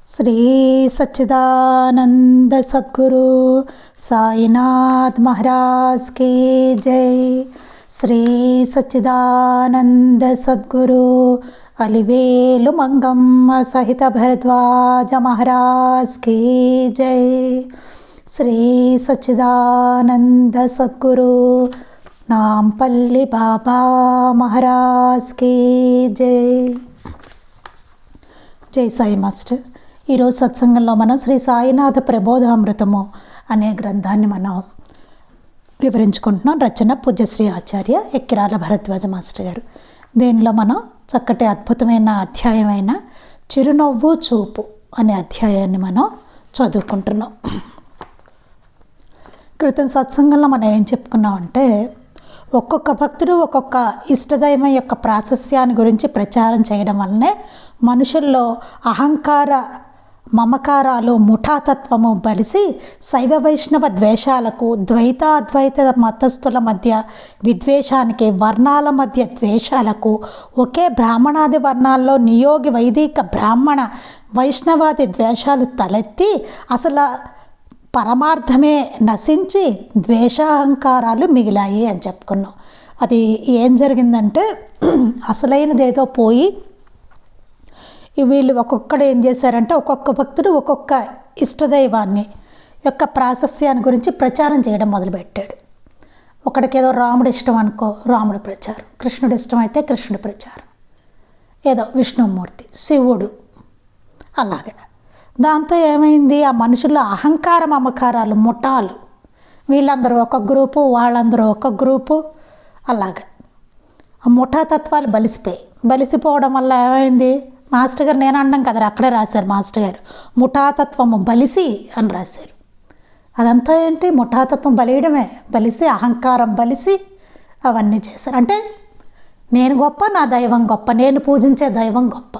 శ్రీ సచ్చిదానంద సద్గురు సాయినాథ్ మహారాజ్ की జై. శ్రీ సచ్చిదానంద సద్గురు అలివేలు మంగమ్మ సహిత భరద్వాజ మహారాజ్ की జై. శ్రీ సచ్చిదానంద సద్గురు నాంపల్లి బాబా మహారాజ్ की జై. జై సాయి మాస్టర్. ఈరోజు సత్సంగంలో మనం శ్రీ సాయినాథ ప్రబోధామృతము అనే గ్రంథాన్ని మనం వివరించుకుంటున్నాం. రచన పూజ్యశ్రీ ఆచార్య ఎక్కిరాల భరద్వాజ మాస్టర్ గారు. దీనిలో మనం చక్కటి అద్భుతమైన అధ్యాయమైన చిరునవ్వు చూపు అనే అధ్యాయాన్ని మనం చదువుకుంటున్నాం. క్రితం సత్సంగంలో మనం ఏం చెప్పుకున్నామంటే, ఒక్కొక్క భక్తుడు ఒక్కొక్క ఇష్టదైవం యొక్క ప్రాశస్యాన్ని గురించి ప్రచారం చేయడం వల్లనే మనుషుల్లో అహంకార మమకారాలు ముఠాతత్వము బలిసి శైవ వైష్ణవ ద్వేషాలకు, ద్వైతాద్వైత మతస్థుల మధ్య విద్వేషానికి, వర్ణాల మధ్య ద్వేషాలకు, ఒకే బ్రాహ్మణాది వర్ణాల్లో నియోగి వైదిక బ్రాహ్మణ వైష్ణవాది ద్వేషాలు తలెత్తి అసలు పరమార్థమే నశించి ద్వేషాహంకారాలు మిగిలాయి అని చెప్పుకున్నాం. అది ఏం జరిగిందంటే, అసలైనదేదో పోయి వీళ్ళు ఒక్కొక్కడు ఏం చేశారంటే, ఒక్కొక్క భక్తుడు ఒక్కొక్క ఇష్టదైవాన్ని యొక్క ప్రాశస్యాన్ని గురించి ప్రచారం చేయడం మొదలుపెట్టాడు. ఒకడికి ఏదో రాముడు ఇష్టం అనుకో, రాముడు ప్రచారం. కృష్ణుడు ఇష్టం అయితే కృష్ణుడి ప్రచారం. ఏదో విష్ణుమూర్తి, శివుడు, అలాగే. దాంతో ఏమైంది, ఆ మనుషుల్లో అహంకార మమకారాలు, ముఠాలు, వీళ్ళందరూ ఒక గ్రూపు, వాళ్ళందరూ ఒక గ్రూపు, అలాగే ఆ ముఠాతత్వాలు బలిసిపోవడం వల్ల ఏమైంది, మాస్టర్ గారు నేను అన్నాం కదా, అక్కడే రాశారు మాస్టర్ గారు, ముఠాతత్వము బలిసి అని రాశారు. అదంతా ఏంటి, ముఠాతత్వం బలియడమే, బలిసి అహంకారం బలిసి అవన్నీ చేశారు. అంటే నేను గొప్ప, నా దైవం గొప్ప, నేను పూజించే దైవం గొప్ప.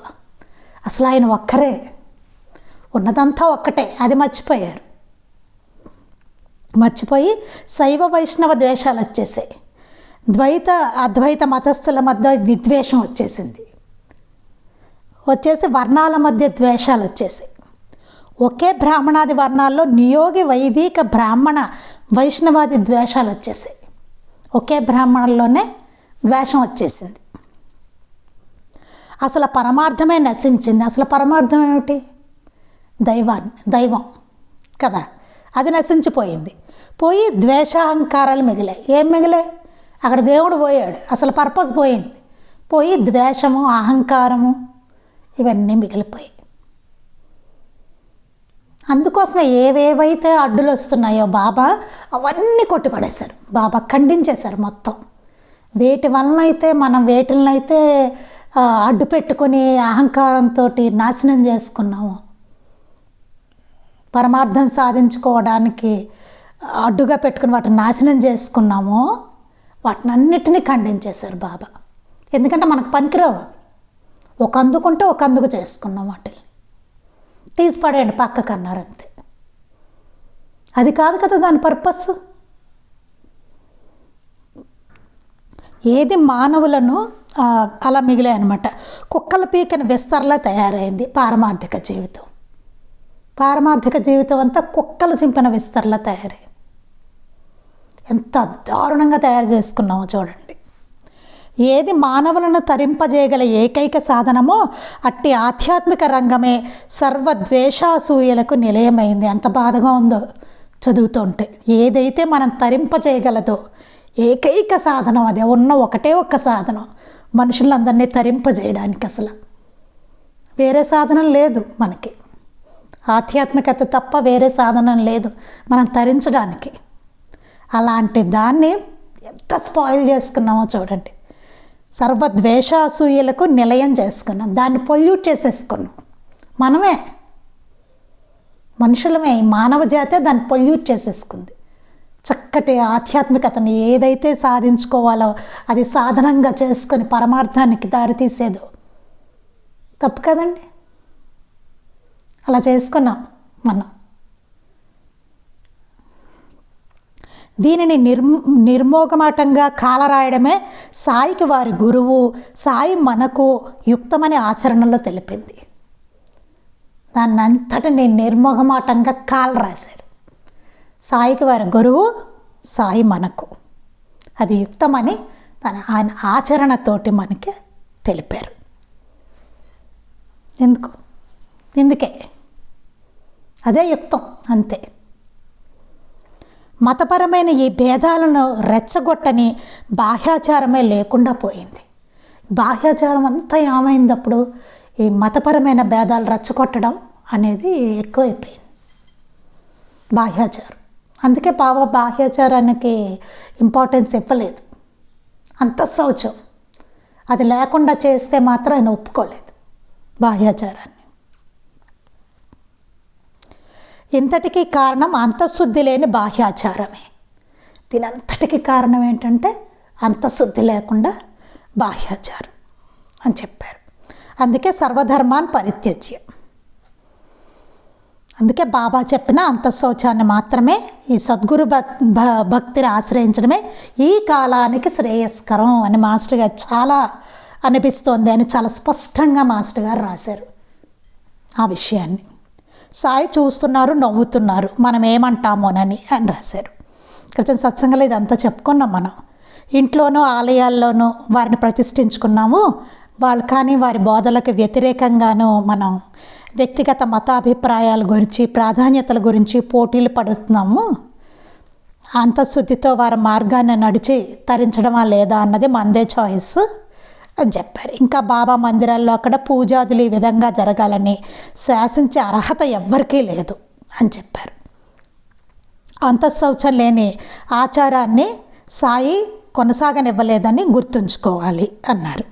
అసలు ఆయన ఒక్కరే, ఉన్నదంతా ఒక్కటే, అది మర్చిపోయారు. మర్చిపోయి శైవ వైష్ణవ ద్వేషాలు వచ్చేసాయి. ద్వైత అద్వైత మతస్థుల మధ్య విద్వేషం వచ్చేసి వర్ణాల మధ్య ద్వేషాలు వచ్చేసాయి. ఒకే బ్రాహ్మణాది వర్ణాల్లో నియోగి వైదిక బ్రాహ్మణ వైష్ణవాది ద్వేషాలు వచ్చేసాయి. ఒకే బ్రాహ్మణంలోనే ద్వేషం వచ్చేసింది. అసలు పరమార్థమే నశించింది. అసలు పరమార్థం ఏమిటి, దైవం కదా, అది నశించిపోయింది. పోయి ద్వేషాహంకారాలు మిగిలాయి. ఏం మిగిలాయి, అక్కడ దేవుడు పోయాడు, అసలు పర్పస్ పోయింది. పోయి ద్వేషము, అహంకారము, ఇవన్నీ మిగిలిపోయాయి. అందుకోసమే ఏవేవైతే అడ్డులు వస్తున్నాయో బాబా అవన్నీ కొట్టిపడేశారు, బాబా ఖండించేశారు మొత్తం. వేటి వలన అయితే మనం వేటిలనైతే అడ్డు పెట్టుకొని అహంకారంతో నాశనం చేసుకున్నాము, పరమార్థం సాధించుకోవడానికి అడ్డుగా పెట్టుకుని వాటిని నాశనం చేసుకున్నామో వాటిని అన్నిటినీ ఖండించేశారు బాబా. ఎందుకంటే మనకు పనికిరావు, ఒక అందుకుంటే ఒక అందుకు చేసుకున్నాం, వాటిని తీసి పడేయండి పక్కకు అన్నారు, అంతే. అది కాదు కదా దాని పర్పస్. ఏది మానవులను అలా మిగిలాయి అనమాట. కుక్కల పీకని విస్తరలా తయారైంది పారమార్థిక జీవితం. పారమార్థిక జీవితం అంతా కుక్కలు చింపిన విస్తరలా తయారైంది. ఎంత దారుణంగా తయారు చేసుకున్నామో చూడండి. ఏది మానవులను తరింపజేయగల ఏకైక సాధనమో అట్టి ఆధ్యాత్మిక రంగమే సర్వద్వేషాసూయలకు నిలయమైంది. ఎంత బాధగా ఉందో చదువుతుంటే. ఏదైతే మనం తరింపజేయగలదో ఏకైక సాధనం, అది ఉన్న ఒకటే ఒక్క సాధనం మనుషులందరినీ తరింపజేయడానికి. అసలు వేరే సాధనం లేదు మనకి, ఆధ్యాత్మికత తప్ప వేరే సాధనం లేదు మనం తరించడానికి. అలాంటి దాన్ని ఎంత స్పాయిల్ చేసుకున్నామో చూడండి. సర్వద్వేషాసూయలకు నిలయం చేసుకున్నాం, దాన్ని పొల్యూట్ చేసేసుకున్నాం. మనమే, మనుషులమే, మానవ జాతే దాన్ని పొల్యూట్ చేసేసుకుంది. చక్కటి ఆధ్యాత్మికతను ఏదైతే సాధించుకోవాలో అది సాధనంగా చేసుకొని పరమార్థానికి దారితీసేదో తప్పు కదండి. అలా చేసుకున్నాం మనం. దీనిని నిర్మోగమాటంగా కాలరాయడమే సాయికి వారి గురువు, సాయి మనకు యుక్తమని ఆచరణలో తెలిపింది. దాన్ని అంతటిని నిర్మోహమాటంగా కాలు రాశారు. సాయికి వారి గురువు, సాయి మనకు. అది యుక్తమని ఆయన ఆచరణతోటి మనకి తెలిపారు. ఎందుకే అదే యుక్తం, అంతే. మతపరమైన ఈ భేదాలను రెచ్చగొట్టని బాహ్యాచారమే లేకుండా పోయింది. బాహ్యాచారం అంతా ఏమైంది అప్పుడు? ఈ మతపరమైన భేదాలు రెచ్చగొట్టడం అనేది ఎక్కువైపోయింది, బాహ్యాచారం. అందుకే బాహ్యాచారానికి ఇంపార్టెన్స్ ఇవ్వలేదు. అంతఃశౌచం అది లేకుండా చేస్తే మాత్రం ఆయన ఒప్పుకోలేదు బాహ్యాచారాన్ని. ఇంతటికీ కారణం అంతఃశుద్ధి లేని బాహ్యాచారమే. దీనంతటికీ కారణం ఏంటంటే అంతఃశుద్ధి లేకుండా బాహ్యాచారం అని చెప్పారు. అందుకే సర్వధర్మాన్ పరిత్యజ్య. అందుకే బాబా చెప్పిన అంతఃశౌచాన్ని మాత్రమే, ఈ సద్గురు భక్తిని ఆశ్రయించడమే ఈ కాలానికి శ్రేయస్కరం అని మాస్టర్ గారు చాలా అనిపిస్తోంది అని చాలా స్పష్టంగా మాస్టర్ గారు రాశారు ఆ విషయాన్ని. సాయి చూస్తున్నారు, నవ్వుతున్నారు, మనం ఏమంటామోనని అని రాశారు. క్రితం సత్సంగంలో ఇదంతా చెప్పుకున్నాం. మనం ఇంట్లోనూ ఆలయాల్లోనూ వారిని ప్రతిష్ఠించుకున్నాము. వాళ్ళు కానీ వారి బోధలకు వ్యతిరేకంగానూ మనం వ్యక్తిగత మతాభిప్రాయాల గురించి, ప్రాధాన్యతల గురించి పోటీలు పడుతున్నాము. అంతఃశుద్ధితో వారి మార్గాన్ని నడిచి తరించడమా లేదా అన్నది మనదే చాయిస్ అని చెప్పారు. ఇంకా బాబా మందిరాల్లో అక్కడ పూజాదులు ఈ విధంగా జరగాలని శాసించే అర్హత ఎవ్వరికీ లేదు అని చెప్పారు. అంతఃశౌచం లేని ఆచారాన్ని సాయి కొనసాగనివ్వలేదని గుర్తుంచుకోవాలి అన్నారు.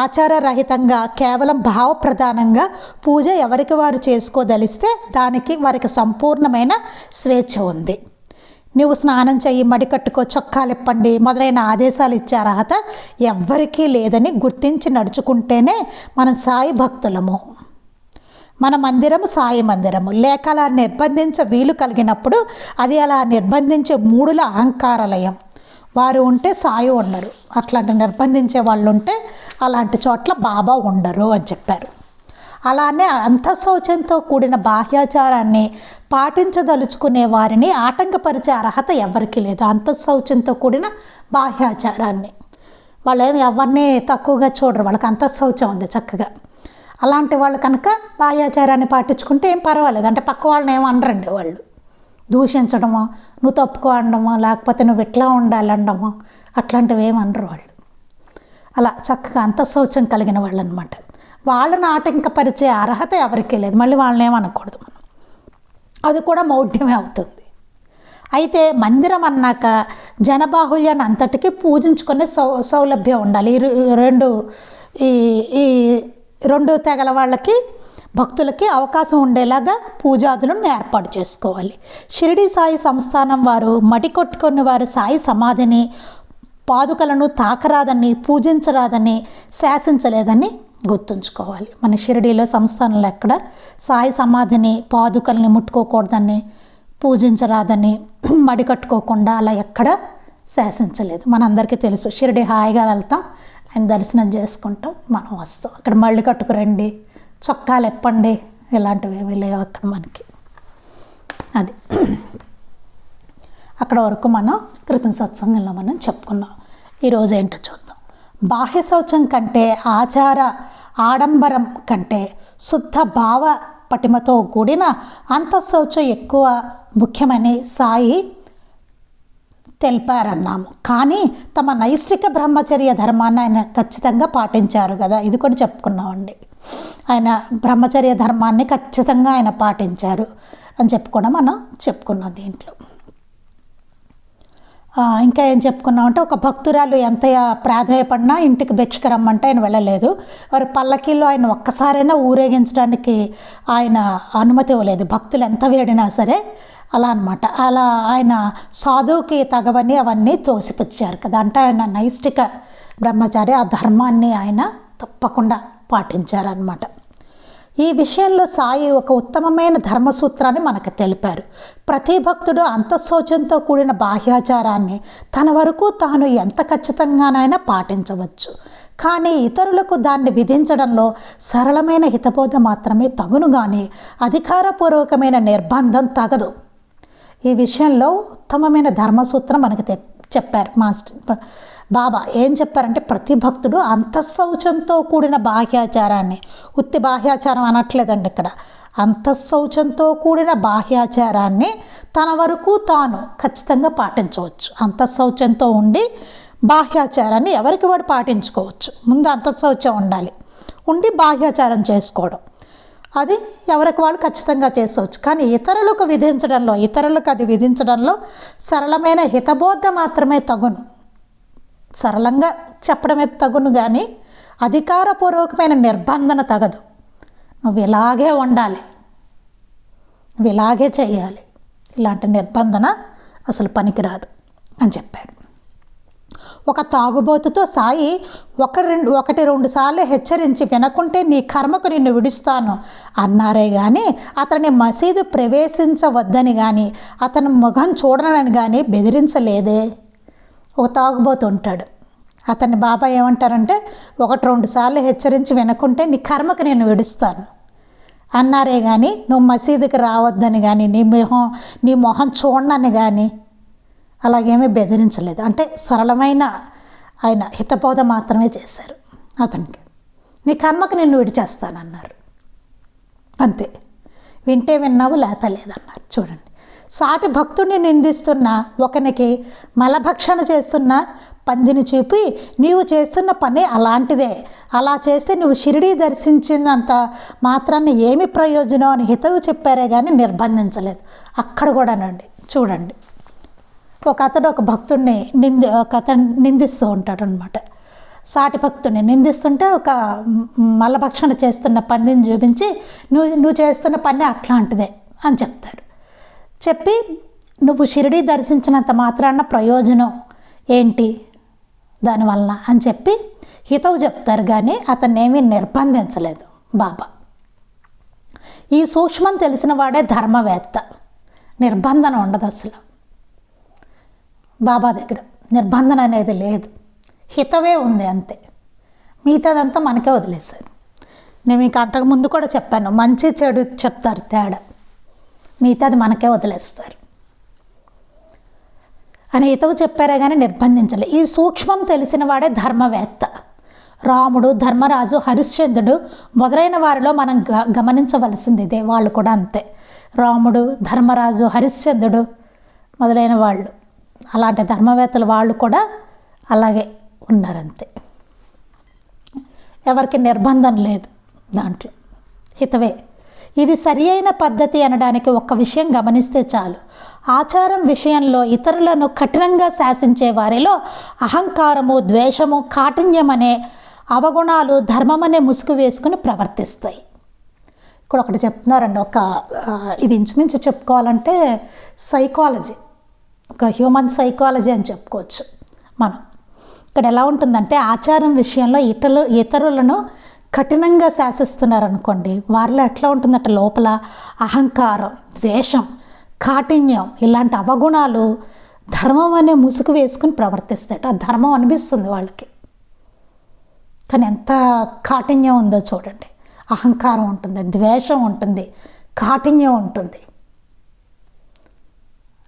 ఆచారరహితంగా కేవలం భావప్రధానంగా పూజ ఎవరికి వారు చేసుకోదలిస్తే దానికి వారికి సంపూర్ణమైన స్వేచ్ఛ ఉంది. నువ్వు స్నానం చెయ్యి, మడికట్టుకో, చొక్కాలు ఇప్పండి మొదలైన ఆదేశాలు ఇచ్చే అర్హత ఎవ్వరికీ లేదని గుర్తించి నడుచుకుంటేనే మనం సాయి భక్తులము. మన మందిరము సాయి మందిరము. లేక అలా నిర్బంధించ వీలు కలిగినప్పుడు అది అలా నిర్బంధించే మూడుల అహంకారలయం. వారు ఉంటే సాయి ఉండరు, అట్లాంటి నిర్బంధించే వాళ్ళు ఉంటే అలాంటి చోట్ల బాబా ఉండరు అని చెప్పారు. అలానే అంతఃశౌచంతో కూడిన బాహ్యాచారాన్ని పాటించదలుచుకునే వారిని ఆటంకపరిచే అర్హత ఎవరికి లేదు. అంతఃశౌచంతో కూడిన బాహ్యాచారాన్ని వాళ్ళు ఏమి ఎవరిని తక్కువగా చూడరు, వాళ్ళకి అంతఃశౌచం ఉంది చక్కగా. అలాంటి వాళ్ళు కనుక బాహ్యాచారాన్ని పాటించుకుంటే ఏం పర్వాలేదు. అంటే పక్క వాళ్ళని ఏమనరండి, వాళ్ళు దూషించడమో, నువ్వు తప్పుకో అనడమో, లేకపోతే నువ్వు ఇట్లా ఉండాలనడమో అట్లాంటివి ఏమనరు వాళ్ళు. అలా చక్కగా అంతఃశౌచం కలిగిన వాళ్ళు అనమాట. వాళ్ళని ఆటంకపరిచే అర్హత ఎవరికీ లేదు. మళ్ళీ వాళ్ళని ఏమనకూడదు మనం, అది కూడా మౌఢ్యమే అవుతుంది. అయితే మందిరం అన్నాక జనబాహుళ్యాన్ని అంతటికీ పూజించుకునే సౌలభ్యం ఉండాలి. ఈ రెండు తెగల వాళ్ళకి, భక్తులకి అవకాశం ఉండేలాగా పూజాదులను ఏర్పాటు చేసుకోవాలి. షిరిడి సాయి సంస్థానం వారు మడి కొట్టుకుని వారు సాయి సమాధిని, పాదుకలను తాకరాదని, పూజించరాదని శాసించలేదని గుర్తుంచుకోవాలి. మన షిరిడీలో సంస్థానంలో ఎక్కడ సాయి సమాధిని, పాదుకల్ని ముట్టుకోకూడదని, పూజించరాదని, మడి కట్టుకోకుండా అలా ఎక్కడ శాసించలేదు. మనందరికీ తెలుసు. షిరిడి హాయిగా వెళ్తాం, ఆయన దర్శనం చేసుకుంటాం, మనం వస్తాం. అక్కడ మళ్ళీ కట్టుకురండి, చొక్కాలు ఎప్పండి, ఇలాంటివి ఏమీ లేవు అక్కడ మనకి. అది అక్కడ వరకు మనం క్రితం సత్సంగంలో మనం చెప్పుకున్నాం. ఈరోజు ఏంటో చూద్దాం. బాహ్య శౌచం కంటే, ఆచార ఆడంబరం కంటే శుద్ధ భావ పటిమతో కూడిన అంతఃశౌచం ఎక్కువ ముఖ్యమని సాయి తెలిపారన్నాము. కానీ తమ నైష్టిక బ్రహ్మచర్య ధర్మాన్ని ఆయన ఖచ్చితంగా పాటించారు కదా, ఇది కూడా చెప్పుకున్నామండి. ఆయన బ్రహ్మచర్య ధర్మాన్ని ఖచ్చితంగా ఆయన పాటించారు అని కూడా మనం చెప్పుకున్నాం దీంట్లో. ఇంకా ఏం చెప్పుకున్నామంటే, ఒక భక్తురాలు ఎంత ప్రాధాయపడినా ఇంటికి భిక్షకు రమ్మంటే ఆయన వెళ్ళలేదు. వారి పల్లకీల్లో ఆయన ఒక్కసారైనా ఊరేగించడానికి ఆయన అనుమతి ఇవ్వలేదు, భక్తులు ఎంత వేడినా సరే. అలా అనమాట. అలా ఆయన సాధువుకి తగవని అవన్నీ తోసిపుచ్చారు కదా. అంటే ఆయన నైష్టిక బ్రహ్మచారి, ఆ ధర్మాన్ని ఆయన తప్పకుండా పాటించారనమాట. ఈ విషయంలో సాయి ఒక ఉత్తమమైన ధర్మసూత్రాన్ని మనకు తెలిపారు. ప్రతి భక్తుడు అంతఃశౌచంతో కూడిన బాహ్యాచారాన్ని తన వరకు తాను ఎంత ఖచ్చితంగానైనా పాటించవచ్చు. కానీ ఇతరులకు దాన్ని విధించడంలో సరళమైన హితబోధ మాత్రమే తగును కానీ అధికారపూర్వకమైన నిర్బంధం తగదు. ఈ విషయంలో ఉత్తమమైన ధర్మసూత్రం మనకు చెప్పారు మాస్టర్ బాబా. ఏం చెప్పారంటే ప్రతి భక్తుడు అంతఃశౌచంతో కూడిన బాహ్యాచారాన్ని, ఉత్తి బాహ్యాచారం అనట్లేదండి ఇక్కడ, అంతఃశౌచంతో కూడిన బాహ్యాచారాన్ని తన వరకు తాను ఖచ్చితంగా పాటించవచ్చు. అంతఃశౌచంతో ఉండి బాహ్యాచారాన్ని ఎవరికి వాడు పాటించుకోవచ్చు. ముందు అంతఃశౌచం ఉండి బాహ్యాచారం చేసుకోవడం, అది ఎవరికి వాళ్ళు ఖచ్చితంగా చేసుకోవచ్చు. కానీ ఇతరులకు అది విధించడంలో సరళమైన హితబోధ మాత్రమే తగును. సరళంగా చెప్పడమే తగును కానీ అధికారపూర్వకమైన నిర్బంధన తగదు. నువ్వు ఇలాగే ఉండాలి, నువ్వు ఇలాగే చేయాలి, ఇలాంటి నిర్బంధన అసలు పనికిరాదు అని చెప్పారు. ఒక తాగుబోతుతో సాయి ఒకటి రెండు సార్లు హెచ్చరించి వినకుంటే నీ కర్మకు నిన్ను విడుస్తాను అన్నారే కానీ అతని మసీదు ప్రవేశించవద్దని కానీ అతని ముఖం చూడనని కానీ బెదిరించలేదే. ఒక తాగుబోతు ఉంటాడు, అతన్ని బాబా ఏమంటారంటే ఒకటి రెండు సార్లు హెచ్చరించి వినకుంటే నీ కర్మకు నేను విడుస్తాను అన్నారే కానీ నువ్వు మసీదుకి రావద్దని కానీ నీ మొహం చూడనని కానీ అలాగేమీ బెదిరించలేదు. అంటే సరళమైన ఆయన హితబోధ మాత్రమే చేశారు అతనికి. నీ కర్మకు నిన్ను విడిచేస్తానన్నారు, అంతే. వింటే విన్నావు లేత లేదన్నారు. చూడండి, సాటి భక్తుడిని నిందిస్తున్న ఒకనికి మలభక్షణ చేస్తున్న పందిని చూపి నీవు చేస్తున్న పని అలాంటిదే, అలా చేస్తే నువ్వు షిరిడీ దర్శించినంత మాత్రాన్ని ఏమి ప్రయోజనం అని హితవు చెప్పారే కానీ నిర్బంధించలేదు. అక్కడ కూడానండి చూడండి, ఒక భక్తుడిని నిందిస్తూ ఉంటాడు అనమాట. సాటి భక్తుడిని నిందిస్తుంటే ఒక మలభక్షణ చేస్తున్న పందిని చూపించి నువ్వు చేస్తున్న పని అట్లాంటిదే అని చెప్తారు. చెప్పి నువ్వు షిరిడీ దర్శించినంత మాత్రాన ప్రయోజనం ఏంటి దానివలన అని చెప్పి హితవు చెప్తారు కానీ అతన్ని ఏమీ నిర్బంధించలేదు బాబా. ఈ సూక్ష్మం తెలిసిన వాడే ధర్మవేత్త. నిర్బంధన ఉండదు అసలు బాబా దగ్గర, నిర్బంధన అనేది లేదు, హితవే ఉంది అంతే. మిగతాదంతా మనకే వదిలేశారు. నేను మీకు అంతకుముందు కూడా చెప్పాను, మంచి చెడు చెప్తారు తేడా, మిగతాది మనకే వదిలేస్తారు అని హితవు చెప్పారే కానీ నిర్బంధించలే. ఈ సూక్ష్మం తెలిసిన వాడే ధర్మవేత్త. రాముడు, ధర్మరాజు, హరిశ్చంద్రుడు మొదలైన వారిలో మనం గమనించవలసింది ఇదే. వాళ్ళు కూడా అంతే. రాముడు, ధర్మరాజు, హరిశ్చంద్రుడు మొదలైన వాళ్ళు, అలాంటి ధర్మవేత్తలు వాళ్ళు కూడా అలాగే ఉన్నారంతే. ఎవరికి నిర్బంధం లేదు దాంట్లో, హితవే. ఇది సరి అయిన పద్ధతి అనడానికి ఒక్క విషయం గమనిస్తే చాలు. ఆచారం విషయంలో ఇతరులను కఠినంగా శాసించే వారిలో అహంకారము, ద్వేషము, కాఠిన్యం అనే అవగుణాలు ధర్మమనే ముసుగు వేసుకుని ప్రవర్తిస్తాయి. ఇక్కడ ఒకటి చెప్తున్నారండి, ఇది ఇంచుమించు చెప్పుకోవాలంటే సైకాలజీ, ఒక హ్యూమన్ సైకాలజీ అని చెప్పుకోవచ్చు మనం. ఇక్కడ ఎలా ఉంటుందంటే ఆచారం విషయంలో ఇతరులను కఠినంగా శాసిస్తున్నారనుకోండి, వారిలో ఎట్లా ఉంటుందంటే లోపల అహంకారం, ద్వేషం, కాఠిన్యం ఇలాంటి అవగుణాలు ధర్మం అనే ముసుగు వేసుకుని ప్రవర్తిస్తాయి. ఆ ధర్మం అనిపిస్తుంది వాళ్ళకి, కానీ ఎంత కాఠిన్యం ఉందో చూడండి. అహంకారం ఉంటుంది, ద్వేషం ఉంటుంది, కాఠిన్యం ఉంటుంది,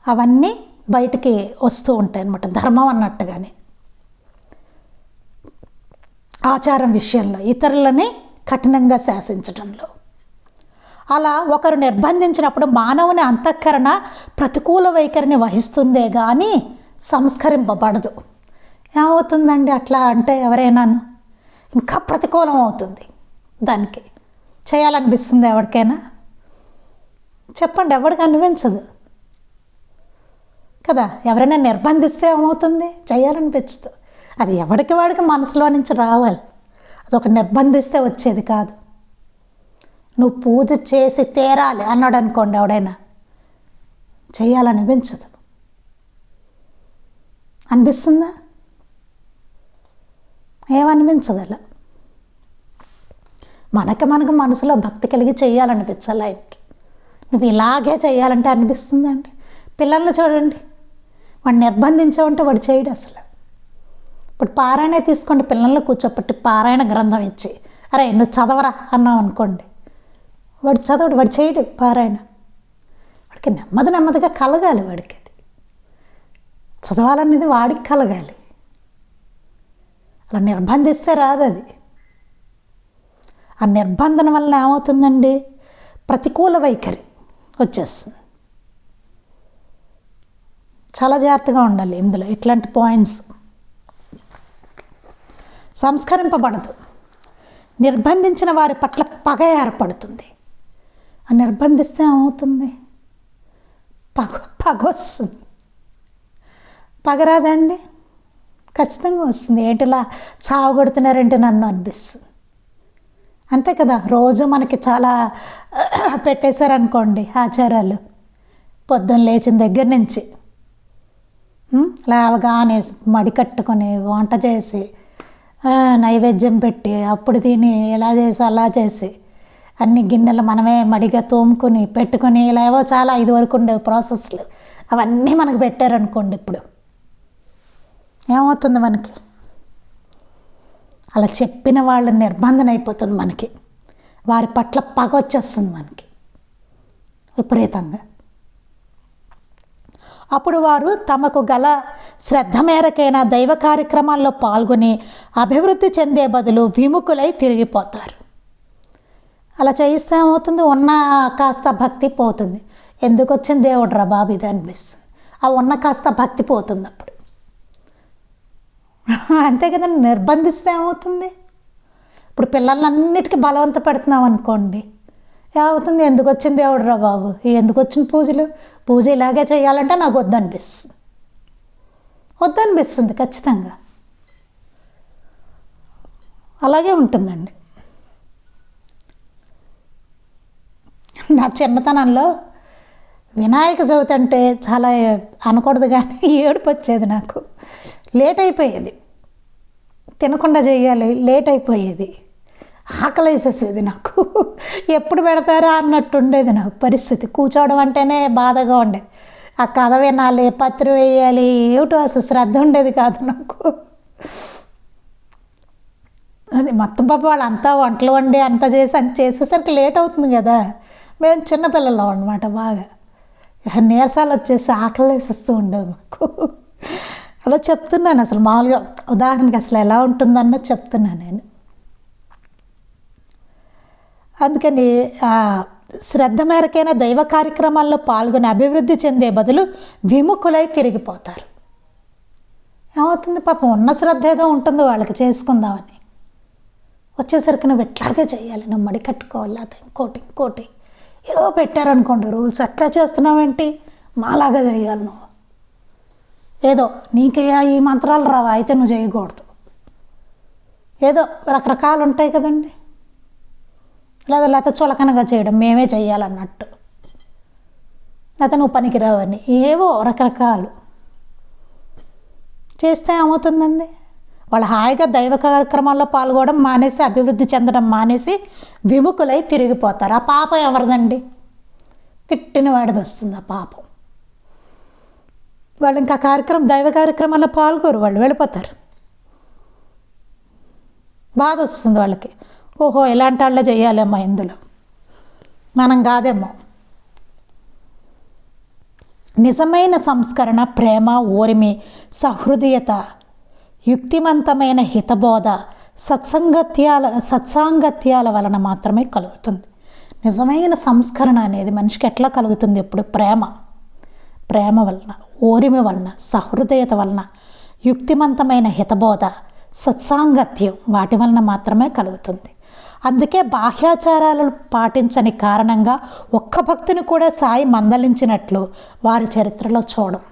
అవన్నీ బయటికి వస్తూ ఉంటాయి అన్నమాట ధర్మం అన్నట్టుగానే. ఆచారం విషయంలో ఇతరులని కఠినంగా శాసించడంలో అలా ఒకరు నిర్బంధించినప్పుడు మానవుని అంతఃకరణ ప్రతికూల వైఖరిని వహిస్తుందే కానీ సంస్కరింపబడదు. ఏమవుతుందండి అట్లా అంటే ఎవరైనాను ఇంకా ప్రతికూలం అవుతుంది. దానికి చేయాలనిపిస్తుంది ఎవరికైనా చెప్పండి, ఎవరికి అనిపించదు కదా. ఎవరైనా నిర్బంధిస్తే ఏమవుతుంది, చేయాలనిపించదు. అది ఎవరికి వాడికి మనసులో నుంచి రావాలి, అదొక నిర్బంధిస్తే వచ్చేది కాదు. నువ్వు పూజ చేసి తీరాలి అన్నాడు అనుకోండి, ఎవడైనా చేయాలనిపించదు. అనిపిస్తుందా? ఏమనిపించదు. అలా మనకు మనసులో భక్తి కలిగి చేయాలనిపించాలి ఆయనకి. నువ్వు ఇలాగే చేయాలంటే అనిపిస్తుందండి. పిల్లల్ని చూడండి, వాడు నిర్బంధించావంటే వాడు చేయడు అసలు. ఇప్పుడు పారాయణ తీసుకోండి, పిల్లల్ని కూర్చోపెట్టి పారాయణ గ్రంథం ఇచ్చి అరే నువ్వు చదవరా అన్నాం అనుకోండి, వాడు చదవడు, వాడు చేయడు పారాయణ. వాడికి నెమ్మదిగా కలగాలి, వాడికి అది చదవాలనేది వాడికి కలగాలి. అలా నిర్బంధిస్తే రాదు అది. ఆ నిర్బంధన వల్ల ఏమవుతుందండి, ప్రతికూల వైఖరి వచ్చేస్తుంది. చాలా జాగ్రత్తగా ఉండాలి ఇందులో ఇట్లాంటి పాయింట్స్. సంస్కరింపబడదు. నిర్బంధించిన వారి పట్ల పగ ఏర్పడుతుంది. ఆ నిర్బంధిస్తే ఏమవుతుంది, పగ వస్తుంది. పగ రాదండి, ఖచ్చితంగా వస్తుంది. ఏంటిలా చావగొడుతున్నారంటే నన్ను అనిపిస్తుంది. అంతే కదా, రోజు మనకి చాలా పెట్టేశారనుకోండి ఆచారాలు. పొద్దున్న లేచిన దగ్గర నుంచి లేవగానే మడి కట్టుకొని వంట చేసి నైవేద్యం పెట్టి అప్పుడు తిని ఇలా చేసి అలా చేసి అన్ని గిన్నెలు మనమే మడిగా తోముకొని పెట్టుకొని ఇలా ఏవో చాలా ఇది వరకు ఉండే ప్రాసెస్లు అవన్నీ మనకు పెట్టారనుకోండి, ఇప్పుడు ఏమవుతుంది మనకి, అలా చెప్పిన వాళ్ళ నిర్బంధన అయిపోతుంది మనకి. వారి పట్ల పగ వచ్చేస్తుంది మనకి విపరీతంగా. అప్పుడు వారు తమకు గల శ్రద్ధ మేరకైనా దైవ కార్యక్రమాల్లో పాల్గొని అభివృద్ధి చెందే బదులు విముఖులై తిరిగిపోతారు. అలా చేయిస్తే ఏమవుతుంది, ఉన్న కాస్త భక్తి పోతుంది. ఎందుకు వచ్చింది దేవుడు రా బాబు ఇది అనిపిస్తుంది. ఆ ఉన్న కాస్త భక్తి పోతుంది అప్పుడు. అంతే కదండి, నిర్బంధిస్తే ఏమవుతుంది. ఇప్పుడు పిల్లలన్నిటికీ బలవంత పెడుతున్నాం అనుకోండి, ఏమవుతుంది, ఎందుకు వచ్చింది దేవుడు రా బాబు, ఎందుకు వచ్చిన పూజ ఇలాగే చేయాలంటే నాకు వద్దనిపిస్తుంది ఖచ్చితంగా. అలాగే ఉంటుందండి. నా చిన్నతనంలో వినాయక చవితి అంటే చాలా అనకూడదు కానీ ఏడుపు వచ్చేది నాకు. లేట్ అయిపోయేది, తినకుండా చేయాలి, లేట్ అయిపోయేది, ఆకలి వేసేసేది నాకు. ఎప్పుడు పెడతారా అన్నట్టు ఉండేది నాకు పరిస్థితి. కూర్చోవడం అంటేనే బాధగా ఉండేది. ఆ కథ వినాలి, పత్రి వేయాలి, ఏమిటో అసలు శ్రద్ధ ఉండేది కాదు నాకు. అది మొత్తం పాప వాళ్ళు అంతా వంటలు వండి అంతా చేసేసరికి లేట్ అవుతుంది కదా. మేము చిన్నపిల్లలు అనమాట, బాగా నీరసాలు వచ్చేసి ఆకలి వేసేస్తూ ఉండేది మాకు. అలా చెప్తున్నాను, అసలు మామూలుగా ఉదాహరణకి అసలు ఎలా ఉంటుందన్నది చెప్తున్నాను నేను. అందుకని శ్రద్ధ మేరకైనా దైవ కార్యక్రమాల్లో పాల్గొని అభివృద్ధి చెందే బదులు విముఖులై తిరిగిపోతారు. ఏమవుతుంది, పాపం ఉన్న శ్రద్ధ ఏదో ఉంటుంది వాళ్ళకి చేసుకుందామని, వచ్చేసరికి నువ్వు ఎట్లాగే చేయాలి, నువ్వు మడి కట్టుకోవాలి, అది ఇంకోటి ఏదో పెట్టారనుకోండి రూల్స్, అట్లా చేస్తున్నావేంటి, మాలాగా చేయాలి నువ్వు, ఏదో నీకే ఈ మంత్రాలు రావా అయితే నువ్వు చేయకూడదు, ఏదో రకరకాలు ఉంటాయి కదండి. లేకపోతే చులకనగా చేయడం, మేమే చెయ్యాలన్నట్టు, లేకపోతే నువ్వు పనికిరావని, ఏవో రకరకాలు చేస్తే ఏమవుతుందండి, వాళ్ళు హాయిగా దైవ కార్యక్రమాల్లో పాల్గొనడం మానేసి, అభివృద్ధి చెందడం మానేసి విముఖులై తిరిగిపోతారు. ఆ పాపం ఎవరిదండి, తిట్టిన వాడిది వస్తుంది ఆ పాపం. వాళ్ళు ఇంకా దైవ కార్యక్రమాల్లో పాల్గొరు, వాళ్ళు వెళ్ళిపోతారు. బాధ వస్తుంది వాళ్ళకి, ఓహో ఇలాంటి వాళ్ళే చేయాలేమో, ఇందులో మనం కాదేమో. నిజమైన సంస్కరణ ప్రేమ, ఓరిమి, సహృదయత, యుక్తిమంతమైన హితబోధ, సత్సాంగత్యాల వలన మాత్రమే కలుగుతుంది. నిజమైన సంస్కరణ అనేది మనిషికి ఎట్లా కలుగుతుంది, ఎప్పుడు ప్రేమ వలన, ఓరిమి వలన, సహృదయత వలన, యుక్తిమంతమైన హితబోధ, సత్సాంగత్యం, వాటి వలన మాత్రమే కలుగుతుంది. అందుకే బాహ్యాచారాలు పాటించని కారణంగా ఒక్క భక్తుని కూడా సాయి మందలించినట్లు వారి చరిత్రలో చూడం.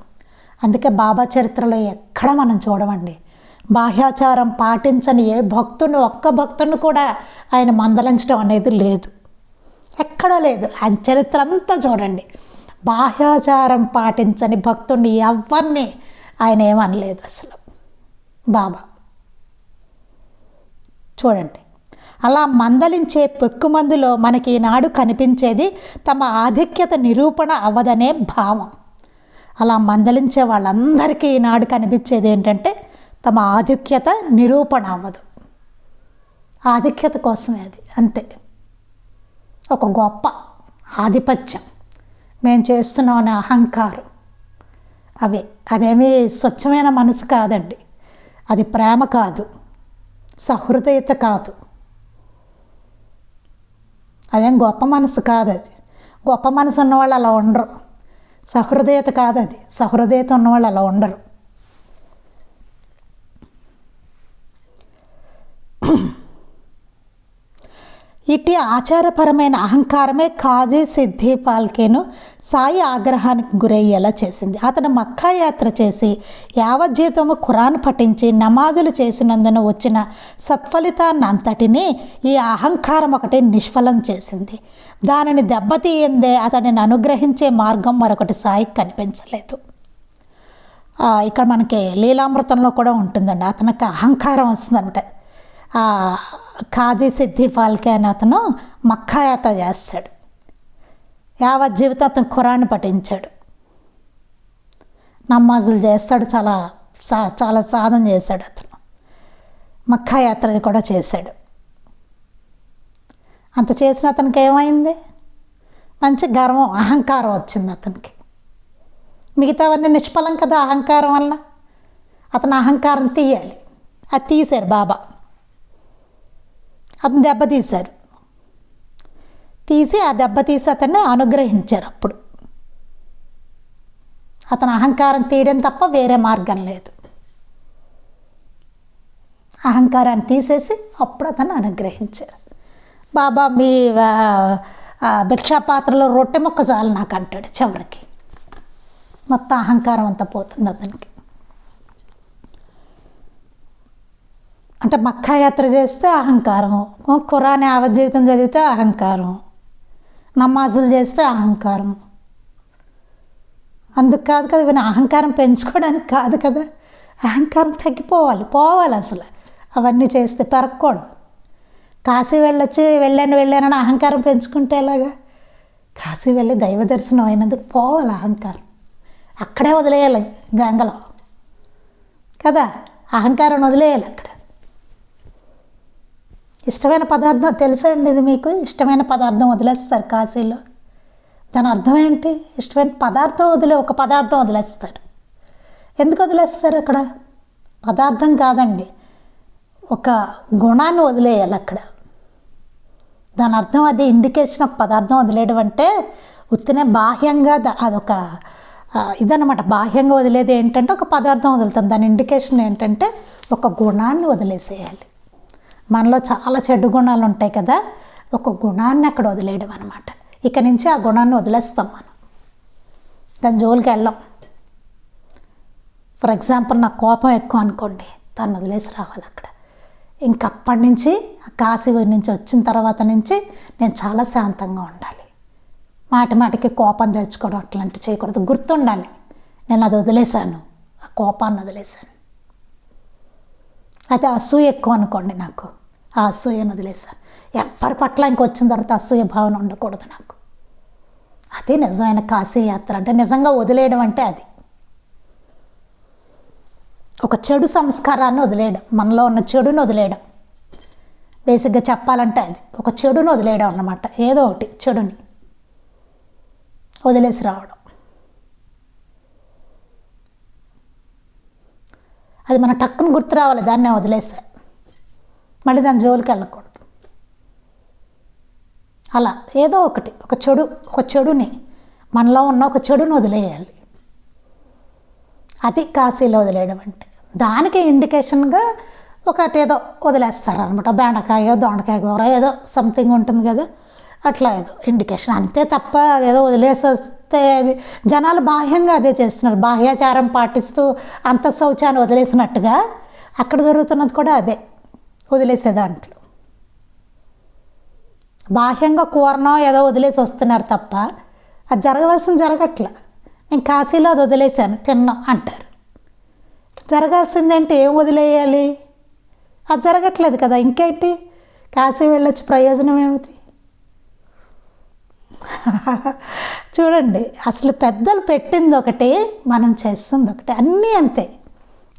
అందుకే బాబా చరిత్రలో ఎక్కడ మనం చూడమండి, బాహ్యాచారం పాటించని ఏ భక్తుని, ఒక్క భక్తుని కూడా ఆయన మందలించడం అనేది లేదు, ఎక్కడా లేదు. ఆయన చరిత్ర అంతా చూడండి, బాహ్యాచారం పాటించని భక్తుడిని ఎవరిని ఆయన ఏమనలేదు అసలు బాబా. చూడండి, అలా మందలించే పెక్కుమందులో మనకి ఈనాడు కనిపించేది తమ ఆధిక్యత నిరూపణ అవ్వదనే భావం. అలా మందలించే వాళ్ళందరికీ ఈనాడు కనిపించేది ఏంటంటే తమ ఆధిక్యత నిరూపణ అవ్వదు. ఆధిక్యత కోసమే అది, అంతే. ఒక గొప్ప ఆధిపత్యం మేము చేస్తున్నాం అనే అహంకారం, అదేమీ స్వచ్ఛమైన మనసు కాదండి. అది ప్రేమ కాదు, సహృదయత కాదు, అదేం గొప్ప మనసు కాదు. అది గొప్ప మనసు ఉన్నవాళ్ళు అలా ఉండరు. సహృదయత కాదు అది, సహృదయత ఉన్నవాళ్ళు అలా ఉండరు. ఇటు ఆచారపరమైన అహంకారమే కాజీ సిద్ధి పాల్కేను సాయి ఆగ్రహానికి గురయ్యేలా చేసింది. అతను మక్కా యాత్ర చేసి యావజ్జీతము ఖురాన్ పఠించి నమాజులు చేసినందున వచ్చిన సత్ఫలితాన్ని అంతటినీ ఈ అహంకారం ఒకటి నిష్ఫలం చేసింది. దానిని దెబ్బతీయందే అతడిని అనుగ్రహించే మార్గం మరొకటి సాయికి కనిపించలేదు. ఇక్కడ మనకి లీలామృతంలో కూడా ఉంటుందండి. అతనికి అహంకారం వస్తుందన్నమాట. కాజీ సిద్ధి ఫాల్కే అని అతను మక్కా యాత్ర చేస్తాడు. యావత్ జీవితం అతను ఖురాన్ పఠించాడు, నమాజులు చేస్తాడు, చాలా సాధన చేశాడు. అతను మక్కా యాత్ర కూడా చేశాడు. అంత చేసిన అతనికి ఏమైంది? మంచి గర్వం, అహంకారం వచ్చింది అతనికి. మిగతావన్నీ నిష్ఫలం కదా అహంకారం వల్ల. అతను అహంకారం తీయాలి, అది తీశారు బాబా. అతను దెబ్బతీశారు, తీసి ఆ దెబ్బతీసి అతన్ని అనుగ్రహించారు. అప్పుడు అతను అహంకారం తీయడం తప్ప వేరే మార్గం లేదు. అహంకారాన్ని తీసేసి అప్పుడు అతను అనుగ్రహించారు. బాబా మీ భిక్షాపాత్రలో రొట్టె ముక్క చాలు నాకు అంటాడు. చివరికి మొత్తం అహంకారం అంతా పోతుంది అతనికి. అంటే మక్కా యాత్ర చేస్తే అహంకారం, ఖురాన్ యావజ్జీవితం చదివితే అహంకారం, నమాజులు చేస్తే అహంకారం. అందుకు కాదు కదా, ఇవన్నీ అహంకారం పెంచుకోవడానికి కాదు కదా. అహంకారం పోవాలి అసలు. అవన్నీ చేస్తే పెరగకూడదు. కాశీ వెళ్ళానని అహంకారం పెంచుకుంటే ఎలాగా? కాశీ వెళ్ళి దైవ దర్శనం అయినందుకు పోవాలి అహంకారం. అక్కడే వదిలేయాలి గంగలో కదా, అహంకారం వదిలేయాలి అక్కడ. ఇష్టమైన పదార్థం తెలుసా అండి ఇది మీకు? ఇష్టమైన పదార్థం వదిలేస్తారు కాశీలో. దాని అర్థం ఏంటి? ఇష్టమైన పదార్థం ఒక పదార్థం వదిలేస్తారు. ఎందుకు వదిలేస్తారు అక్కడ? పదార్థం కాదండి, ఒక గుణాన్ని వదిలేయాలి అక్కడ. దాని అర్థం అది ఇండికేషన్. ఒక పదార్థం వదిలేయడం అంటే ఉత్తినే బాహ్యంగా అదొక ఇదన్నమాట. బాహ్యంగా వదిలేది ఏంటంటే ఒక పదార్థం వదులుతాం. దాని ఇండికేషన్ ఏంటంటే ఒక గుణాన్ని వదిలేసేయాలి. మనలో చాలా చెడు గుణాలు ఉంటాయి కదా, ఒక గుణాన్ని అక్కడ వదిలేయడం అనమాట. ఇక నుంచి ఆ గుణాన్ని వదిలేస్తాం మనం, దాని జోలికి వెళ్ళాం. ఫర్ ఎగ్జాంపుల్ నాకు కోపం ఎక్కువ అనుకోండి, దాన్ని వదిలేసి రావాలి అక్కడ. ఇంకప్పటి నుంచి కాశీ నుంచి వచ్చిన తర్వాత నుంచి నేను చాలా శాంతంగా ఉండాలి. మాటికి కోపం తెచ్చుకోవడం అట్లాంటివి చేయకూడదు. గుర్తుండాలి, నేను అది వదిలేశాను, ఆ కోపాన్ని వదిలేశాను. అయితే అసూయ ఎక్కువ అనుకోండి, నాకు ఆ అసూయను వదిలేశాను. ఎవరి పట్ల ఇంకొచ్చిన తర్వాత అసూయ భావన ఉండకూడదు నాకు. అది నిజమైన కాశీ యాత్ర అంటే, నిజంగా వదిలేయడం అంటే అది. ఒక చెడు సంస్కారాన్ని వదిలేయడం, మనలో ఉన్న చెడుని వదిలేయడం. బేసిక్గా చెప్పాలంటే అది ఒక చెడుని వదిలేయడం అన్నమాట. ఏదో ఒకటి చెడుని వదిలేసి రావడం. అది మన టక్కును గుర్తు రావాలి, దాన్నే వదిలేసా, మళ్ళీ దాని జోలికి వెళ్ళకూడదు. అలా ఏదో ఒకటి ఒక చెడుని, మనలో ఉన్న ఒక చెడుని వదిలేయాలి. అది కాశీలో వదిలేయడం అంటే. దానికి ఇండికేషన్గా ఒకటి ఏదో వదిలేస్తారనమాట. బెండకాయో దొండకాయ కూర ఏదో సంథింగ్ ఉంటుంది కదా, అట్లా ఏదో ఇండికేషన్ అంతే తప్ప ఏదో వదిలేసి వస్తే అది జనాలు బాహ్యంగా అదే చేస్తున్నారు. బాహ్యాచారం పాటిస్తూ అంత శౌచాన్ని వదిలేసినట్టుగా అక్కడ జరుగుతున్నది కూడా అదే, వదిలేసే దాంట్లో. బాహ్యంగా కూరనో ఏదో వదిలేసి వస్తున్నారు తప్ప అది జరగవలసింది జరగట్ల. నేను కాశీలో అది వదిలేశాను తిన్నాం అంటారు. జరగాల్సిందేంటి? ఏం వదిలేయాలి? అది జరగట్లేదు కదా, ఇంకేంటి? కాశీ వెళ్ళొచ్చి ప్రయోజనం ఏమిటి? చూడండి, అసలు పెద్దలు పెట్టింది ఒకటి, మనం చేస్తుంది ఒకటి. అన్నీ అంతే,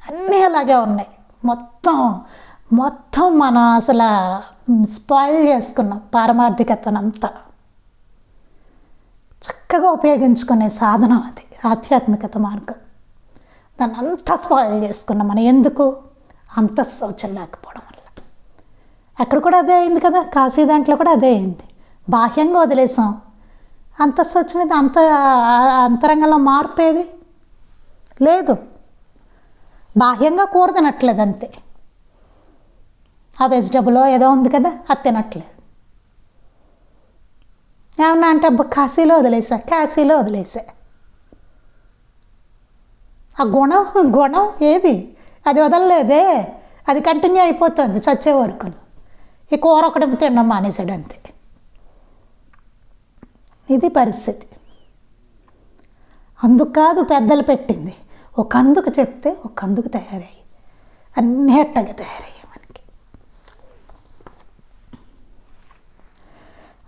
అన్నీ అలాగే ఉన్నాయి. మొత్తం మొత్తం మనం అసలు స్పాయిల్ చేసుకున్నాం పారమార్థికతనంతా. చక్కగా ఉపయోగించుకునే సాధనం అది ఆధ్యాత్మికత మార్గం. దాన్ని అంతా స్పాయిల్ చేసుకున్నాం మనం. ఎందుకు? అంతఃశౌచం లేకపోవడం వల్ల. అక్కడ కూడా అదే అయింది కదా, కాశీ దాంట్లో కూడా అదే అయింది. బాహ్యంగా వదిలేసాం, అంతఃశౌచం మీద అంతరంగంలో మార్పేది లేదు. బాహ్యంగా కూర తినట్లేదు అంతే, ఆ వెజిటబుల్ ఏదో ఉంది కదా అది తినట్లేదు. ఏమన్నా అంటే అబ్బా కాశీలో వదిలేసా. ఆ గుణం ఏది? అది వదలలేదే, అది కంటిన్యూ అయిపోతుంది చచ్చే వరకు. ఈ కూర ఒకటి తినడం మానేసాడు అంతే. ఇది పరిస్థితి. అందుకు కాదు పెద్దలు పెట్టింది, ఒక అందుకు చెప్తే ఒక అందుకు తయారయ్యి అన్నీ అట్టగా తయారయ్యాయి మనకి.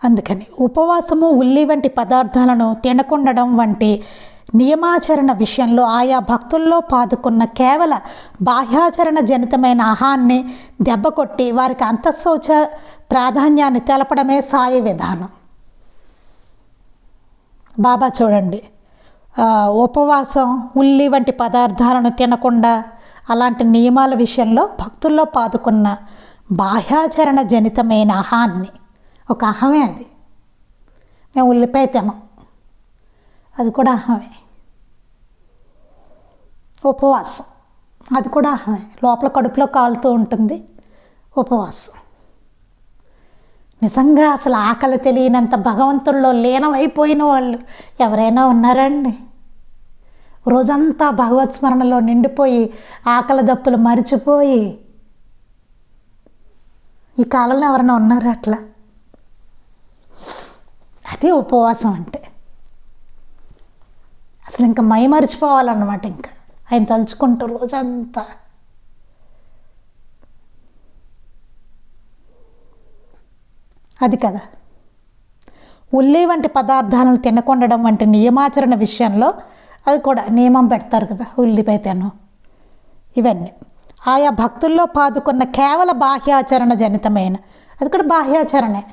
అందుకని ఉపవాసము, ఉల్లి వంటి పదార్థాలను తినకుండడం వంటి నియమాచరణ విషయంలో ఆయా భక్తుల్లో పాదుకున్న కేవల బాహ్యాచరణ జనితమైన అహాన్ని దెబ్బకొట్టి వారికి అంతఃశౌచ ప్రాధాన్యాన్ని తెలపడమే సాయి విధానం. బాబా చూడండి, ఉపవాసం, ఉల్లి వంటి పదార్థాలను తినకుండా అలాంటి నియమాల విషయంలో భక్తుల్లో పాదుకున్న బాహ్యాచరణ జనితమైన అహాన్ని, ఒక అహమే అది. మేము ఉల్లిపాయ తినం, అది కూడా అహమే. ఉపవాసం అది కూడా అహమే, లోపల కడుపులో కాలుతూ ఉంటుంది ఉపవాసం. నిజంగా అసలు ఆకలి తెలియనంత భగవంతుల్లో లీనమైపోయిన వాళ్ళు ఎవరైనా ఉన్నారండి? రోజంతా భగవత్ స్మరణలో నిండిపోయి ఆకలి దప్పులు మరిచిపోయి ఈ కాలంలో ఎవరైనా ఉన్నారా అట్లా? అది ఉపవాసం అంటే. అసలు ఇంకా మరిచిపోవాలన్నమాట, ఇంకా ఆయన తలుచుకుంటూ రోజంతా. అది కదా, ఉల్లి వంటి పదార్థాలను తినకుండడం వంటి నియమాచరణ విషయంలో అది కూడా నియమం పెడతారు కదా, ఉల్లిపాయ తినం. ఇవన్నీ ఆయా భక్తుల్లో పాదుకున్న కేవల బాహ్యాచరణ జనితమైన, అది కూడా బాహ్యాచరణే.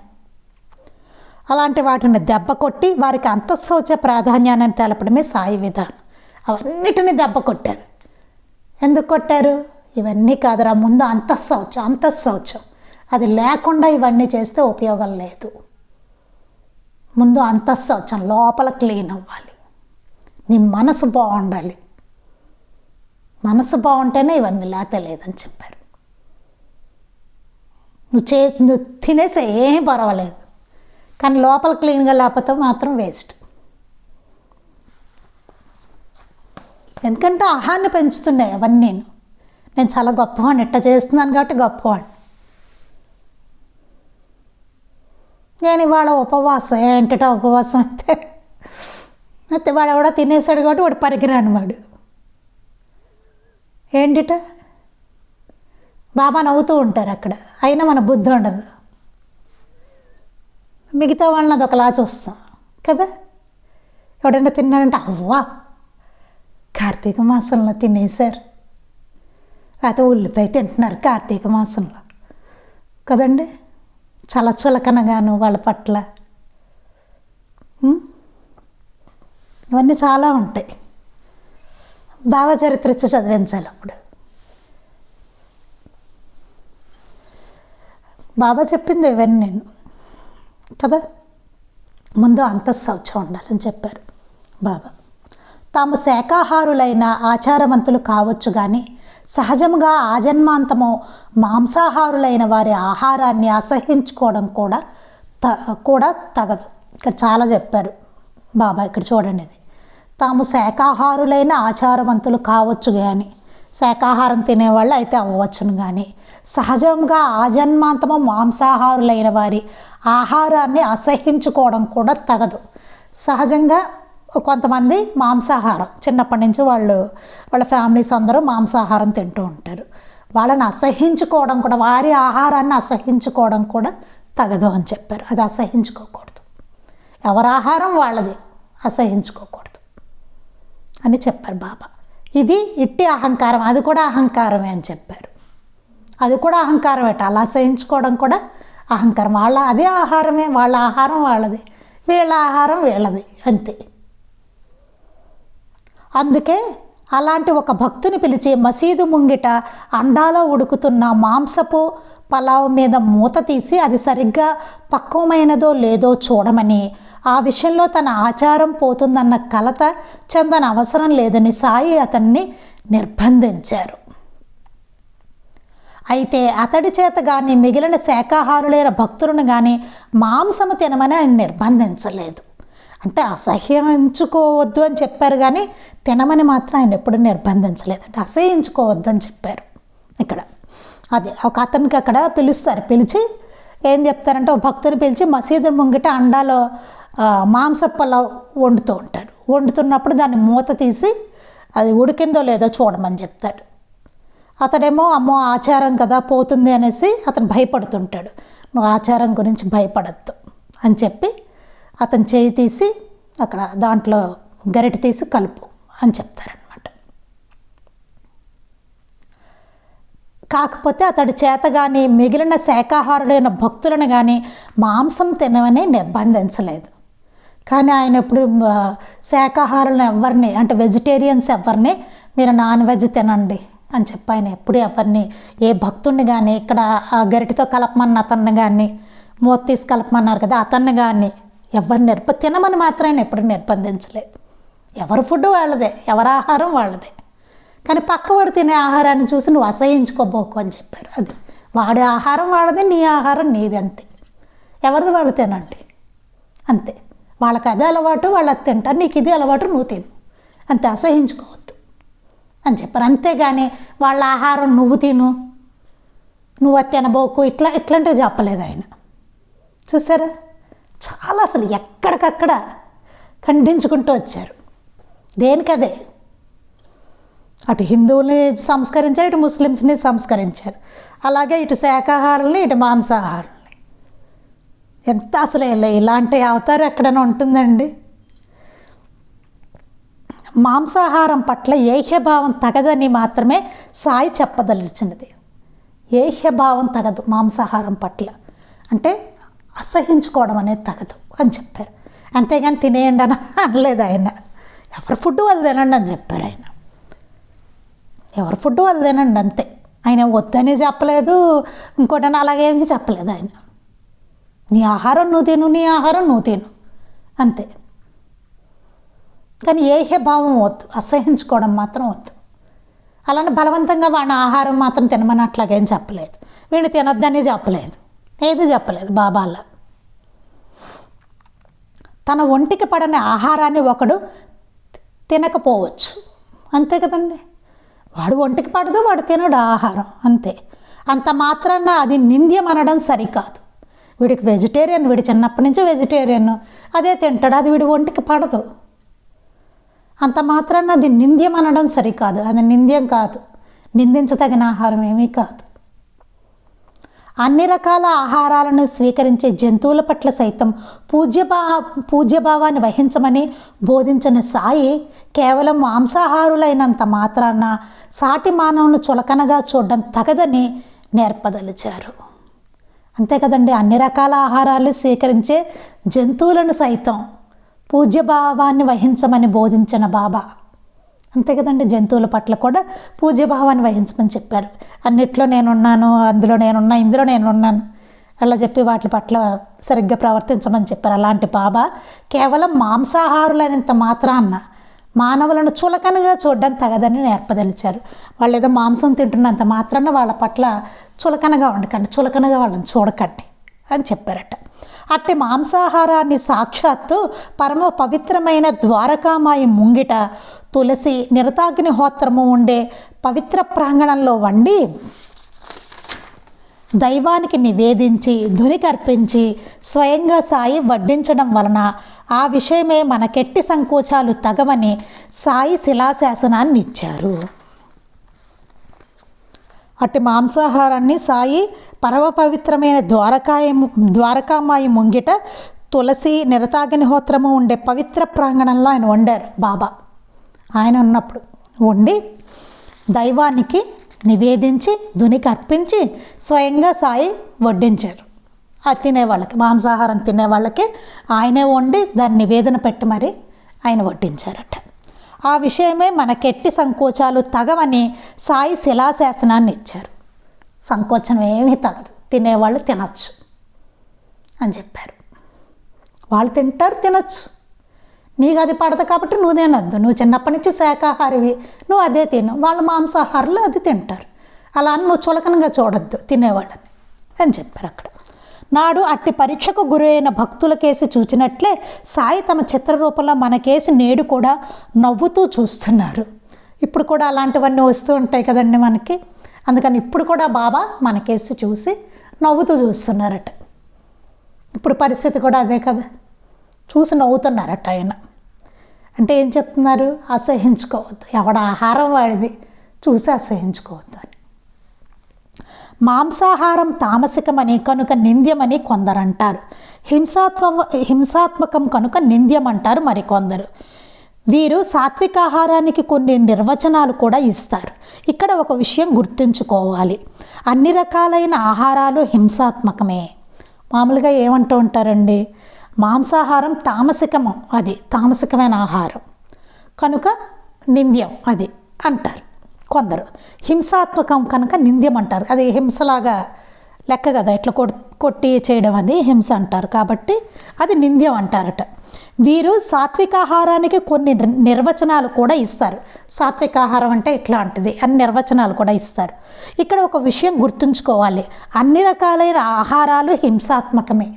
అలాంటి వాటిని దెబ్బ కొట్టి వారికి అంతఃశౌచ ప్రాధాన్యాన్ని తెలపడమే సాయి విధానం. అవన్నిటిని దెబ్బ కొట్టారు. ఎందుకు కొట్టారు? ఇవన్నీ కాదురా, ముందు అంతఃశౌచం అది లేకుండా ఇవన్నీ చేస్తే ఉపయోగం లేదు. ముందు అంతఃశౌచం, లోపల క్లీన్ అవ్వాలి, నీ మనసు బాగుండాలి. మనసు బాగుంటేనే ఇవన్నీ, లేతే లేదని చెప్పారు. నువ్వు తినేసే ఏం పర్వాలేదు, కానీ లోపల క్లీన్గా లేకపోతే మాత్రం వేస్ట్. ఎందుకంటే ఆహాన్ని పెంచుతున్నాయి అవన్నీ. నేను చాలా గొప్పవాడిని, ఇట్లా చేస్తున్నాను కాబట్టి గొప్పవాడిని. నేను ఇవాళ ఉపవాసం, ఏంటట ఉపవాసం అయితే వాడు ఎవడో తినేసాడు కాబట్టి వాడు పరిగిరాని వాడు. ఏంటిట బాబా నవ్వుతూ ఉంటారు అక్కడ, అయినా మన బుద్ధి ఉండదు. మిగతా వాళ్ళని అది ఒకలా చూస్తాం కదా. ఎవడైనా తిన్నాడంటే అవ్వా కార్తీక మాసంలో తినేశారు, లేకపోతే ఉల్లిపాయ తింటున్నారు కార్తీక మాసంలో కదండి, చాలా చులకనగాను వాళ్ళ పట్ల. ఇవన్నీ చాలా ఉంటాయి. బాబా చరిత్ర ఇచ్చి చదివించాలి అప్పుడు. బాబా చెప్పింది ఇవన్నీ నేను కదా. ముందు అంతఃశౌచం ఉండాలని చెప్పారు బాబా. తాము శాకాహారులైన ఆచారవంతులు కావచ్చు కానీ సహజంగా ఆజన్మాంతము మాంసాహారులైన వారి ఆహారాన్ని అసహించుకోవడం కూడా తగదు. ఇక్కడ చాలా చెప్పారు బాబా. ఇక్కడ చూడండి, ఇది తాము శాకాహారులైన ఆచారవంతులు కావచ్చు కానీ, శాకాహారం తినేవాళ్ళు అయితే అవ్వచ్చును కానీ, సహజంగా ఆజన్మాంతము మాంసాహారులైన వారి ఆహారాన్ని అసహించుకోవడం కూడా తగదు. సహజంగా కొంతమంది మాంసాహారం చిన్నప్పటి నుంచి వాళ్ళ ఫ్యామిలీస్ అందరూ మాంసాహారం తింటూ ఉంటారు. వాళ్ళని అసహించుకోవడం కూడా, వారి ఆహారాన్ని అసహించుకోవడం కూడా తగదు అని చెప్పారు. అది అసహించుకోకూడదు, ఎవరి ఆహారం వాళ్ళది, అసహించుకోకూడదు అని చెప్పారు బాబా. ఇది ఇట్టి అహంకారం, అది కూడా అహంకారమే అని చెప్పారు. అది కూడా అహంకారమేట. అలా అసహించుకోవడం కూడా అహంకారం. వాళ్ళ అదే ఆహారమే, వాళ్ళ ఆహారం వాళ్ళది, వీళ్ళ ఆహారం వీళ్ళది, అంతే. అందుకే అలాంటి ఒక భక్తుని పిలిచి మసీదు ముంగిట అండాలో ఉడుకుతున్న మాంసపు పలావ్ మీద మూత తీసి అది సరిగ్గా పక్వమైనదో లేదో చూడమని, ఆ విషయంలో తన ఆచారం పోతుందన్న కలత చెందని అవసరం లేదని సాయి అతన్ని నిర్బంధించారు. అయితే అతడి చేత కానీ మిగిలిన శాకాహారులైన భక్తులను కానీ మాంసము తినమని ఆయన నిర్బంధించలేదు. అంటే అసహ్యించుకోవద్దు అని చెప్పారు కానీ తినమని మాత్రం ఆయన ఎప్పుడు నిర్బంధించలేదు. అంటే అసహ్యించుకోవద్దు అని చెప్పారు ఇక్కడ. అది ఒక అతనికి అక్కడ పిలుస్తారు, పిలిచి ఏం చెప్తారంటే ఒక భక్తుని పిలిచి మసీదు ముంగిట అండాలో మాంస పలావ్ వండుతూ ఉంటాడు. వండుతున్నప్పుడు దాన్ని మూత తీసి అది ఉడికిందో లేదో చూడమని చెప్తాడు. అతడేమో అమ్మో ఆచారం కదా పోతుంది అనేసి అతను భయపడుతుంటాడు. నువ్వు ఆచారం గురించి భయపడద్దు అని చెప్పి అతను చేయి తీసి అక్కడ దాంట్లో గరిటె తీసి కలుపు అని చెప్తారనమాట. కాకపోతే అతడి చేత కానీ మిగిలిన శాకాహారులైన భక్తులను కానీ మాంసం తినమని నిర్బంధించలేదు. కానీ ఆయన ఎప్పుడు శాకాహారులను ఎవరిని అంటే వెజిటేరియన్స్ ఎవరిని మీరు నాన్ వెజ్ తినండి అని చెప్పి ఆయన ఎప్పుడు ఎవరిని ఏ భక్తుడిని కానీ ఇక్కడ ఆ గరిటితో కలపమన్న అతన్ని కానీ మూత తీసి కలపమన్నారు కదా అతన్ని కానీ ఎవరిని తినమని మాత్రం ఆయన ఎప్పుడు నిర్బంధించలేదు. ఎవరి ఫుడ్ వాళ్ళదే, ఎవరి ఆహారం వాళ్ళదే. కానీ పక్కవాడు తినే ఆహారాన్ని చూసి నువ్వు అసహించుకోబోకు అని చెప్పారు. అది వాడి ఆహారం వాళ్ళది, నీ ఆహారం నీది, అంతే. ఎవరిది వాళ్ళు తినండి అంతే. వాళ్ళకి అదే అలవాటు, వాళ్ళు అది తింటారు, నీకు ఇది అలవాటు, నువ్వు తిను అంతే, అసహించుకోవద్దు అని చెప్పారు. అంతేగాని వాళ్ళ ఆహారం నువ్వు తిను, నువ్వు అది తినబోకు, ఇట్లాంటివి చెప్పలేదు ఆయన. చూసారా, చాలా అసలు ఎక్కడికక్కడ ఖండించుకుంటూ వచ్చారు. దేనికదే, అటు హిందువుల్ని సంస్కరించారు, ఇటు ముస్లిమ్స్ని సంస్కరించారు, అలాగే ఇటు శాకాహారుల్ని ఇటు మాంసాహారుల్ని. ఎంత అసలు ఇలాంటి అవతారం ఎక్కడైనా ఉంటుందండి? మాంసాహారం పట్ల ఏహ్యభావం తగదని మాత్రమే సాయి చెప్పదలిచినది. ఏహ్యభావం తగదు మాంసాహారం పట్ల, అంటే అసహించుకోవడం అనేది తగదు అని చెప్పారు. అంతేగాని తినేయండి అని అనలేదు ఆయన. ఎవరి ఫుడ్ వాళ్ళు తినండి అని చెప్పారు ఆయన. ఎవరి ఫుడ్ వాళ్ళు తినండి అంతే. ఆయన వద్దని చెప్పలేదు, ఇంకోటని అలాగేమీ చెప్పలేదు ఆయన. నీ ఆహారం నువ్వు తిను, నీ ఆహారం నువ్వు తిను అంతే. కానీ ఏహ్యభావం వద్దు, అసహించుకోవడం మాత్రం వద్దు. అలానే బలవంతంగా వాడిని ఆహారం మాత్రం తినమని అట్లాగేం చెప్పలేదు, వీడిని తినొద్దని చెప్పలేదు, ఏది చెప్పలేదు బాబాల. తన ఒంటికి పడని ఆహారాన్ని ఒకడు తినకపోవచ్చు, అంతే కదండి. వాడు ఒంటికి పడదు, వాడు తినడు ఆహారం, అంతే. అంత మాత్రాన అది నింద్యం అనడం సరికాదు. వీడికి వెజిటేరియన్, వీడి చిన్నప్పటి నుంచి వెజిటేరియన్, అదే తింటాడు, అది వీడి ఒంటికి పడదు. అంత మాత్రాన అది నింద్యం అనడం సరికాదు, అది నింద్యం కాదు, నిందించదగిన ఆహారం ఏమీ కాదు. అన్ని రకాల ఆహారాలను స్వీకరించే జంతువుల పట్ల సైతం పూజ్యభావాన్ని వహించమని బోధించిన సాయి కేవలం మాంసాహారులైనంత మాత్రాన సాటి మానవులను చులకనగా చూడడం తగదని నేర్పదలిచారు. అంతే కదండి, అన్ని రకాల ఆహారాలు స్వీకరించే జంతువులను సైతం పూజ్యభావాన్ని వహించమని బోధించిన బాబా. అంతే కదండి, జంతువుల పట్ల కూడా పూజ్యభావాన్ని వహించమని చెప్పారు. అన్నిట్లో నేనున్నాను, అందులో నేనున్నా, ఇందులో నేనున్నాను అలా చెప్పి వాటి పట్ల సరిగ్గా ప్రవర్తించమని చెప్పారు. అలాంటి బాబా కేవలం మాంసాహారులైనంత మాత్రాన్న మానవులను చులకనగా చూడడం తగదని నేర్పదలిచారు. వాళ్ళు ఏదో మాంసం తింటున్నంత మాత్రాన వాళ్ళ పట్ల చులకనగా ఉండకండి, చులకనగా వాళ్ళని చూడకండి అని చెప్పారట. అట్టి మాంసాహారాన్ని సాక్షాత్తు పరమ పవిత్రమైన ద్వారకామాయి ముంగిట తులసి నిరతాగ్నిహోత్రము ఉండే పవిత్ర ప్రాంగణంలో వండి దైవానికి నివేదించి ధునికర్పించి స్వయంగా సాయి వడ్డించడం వలన ఆ విషయమే మనకెట్టి సంకోచాలు తగవని సాయి శిలాశాసనాన్ని ఇచ్చారు. అట్టి మాంసాహారాన్ని సాయి పరమ పవిత్రమైన ద్వారకామాయి ముంగిట తులసి నిరతాగ్నిహోత్రము ఉండే పవిత్ర ప్రాంగణంలో ఆయన వండారు బాబా. ఆయన ఉన్నప్పుడు వండి దైవానికి నివేదించి ధునికి అర్పించి స్వయంగా సాయి వడ్డించారు. అది తినేవాళ్ళకి, మాంసాహారం తినేవాళ్ళకి ఆయనే వండి దాన్ని నివేదన పెట్టి మరి ఆయన వడ్డించారట. ఆ విషయమే మనకెట్టి సంకోచాలు తగవని సాయి శిలాశాసనాన్ని ఇచ్చారు. సంకోచం ఏమీ తగదు, తినేవాళ్ళు తినచ్చు అని చెప్పారు. వాళ్ళు తింటారు, తినచ్చు. నీకు అది పడదు కాబట్టి నువ్వు తినొద్దు. నువ్వు చిన్నప్పటి నుంచి శాకాహారివి, నువ్వు అదే తిను. వాళ్ళు మాంసాహారులు అది తింటారు. అలా అని నువ్వు చులకనగా చూడొద్దు తినేవాళ్ళని అని చెప్పారు అక్కడ. నాడు అట్టి పరీక్షకు గురైన భక్తుల కేసి చూచినట్లే సాయి తమ చిత్రరూపంలో మన కేసి నేడు కూడా నవ్వుతూ చూస్తున్నారు. ఇప్పుడు కూడా అలాంటివన్నీ వస్తూ ఉంటాయి కదండి మనకి. అందుకని ఇప్పుడు కూడా బాబా మన కేసి చూసి నవ్వుతూ చూస్తున్నారట. ఇప్పుడు పరిస్థితి కూడా అదే కదా, చూసి నవ్వుతున్నారట ఆయన. అంటే ఏం చెప్తున్నారు? అసహించుకోవద్దు, ఎవడ ఆహారం వాడిది, చూసి అసహించుకోవద్దు అని. మాంసాహారం తామసికమని కనుక నింద్యమని కొందరంటారు. హింసాత్మకం కనుక నింద్యం అంటారు మరికొందరు. వీరు సాత్వికాహారానికి కొన్ని నిర్వచనాలు కూడా ఇస్తారు. ఇక్కడ ఒక విషయం గుర్తుంచుకోవాలి, అన్ని రకాలైన ఆహారాలు హింసాత్మకమే. మామూలుగా ఏమంటూ ఉంటారండి, మాంసాహారం తామసికము, అది తామసికమైన ఆహారం కనుక నింద్యం అది అంటారు కొందరు. హింసాత్మకం కనుక నింద్యం అంటారు. అది హింసలాగా లెక్క కదా, ఇట్లా కొట్టి చేయడం అది హింస అంటారు, కాబట్టి అది నింద్యం అంటారట. వీరు సాత్వికాహారానికి కొన్ని నిర్వచనాలు కూడా ఇస్తారు. సాత్వికాహారం అంటే ఇట్లాంటిది అని నిర్వచనాలు కూడా ఇస్తారు. ఇక్కడ ఒక విషయం గుర్తుంచుకోవాలి, అన్ని రకాలైన ఆహారాలు హింసాత్మకమే.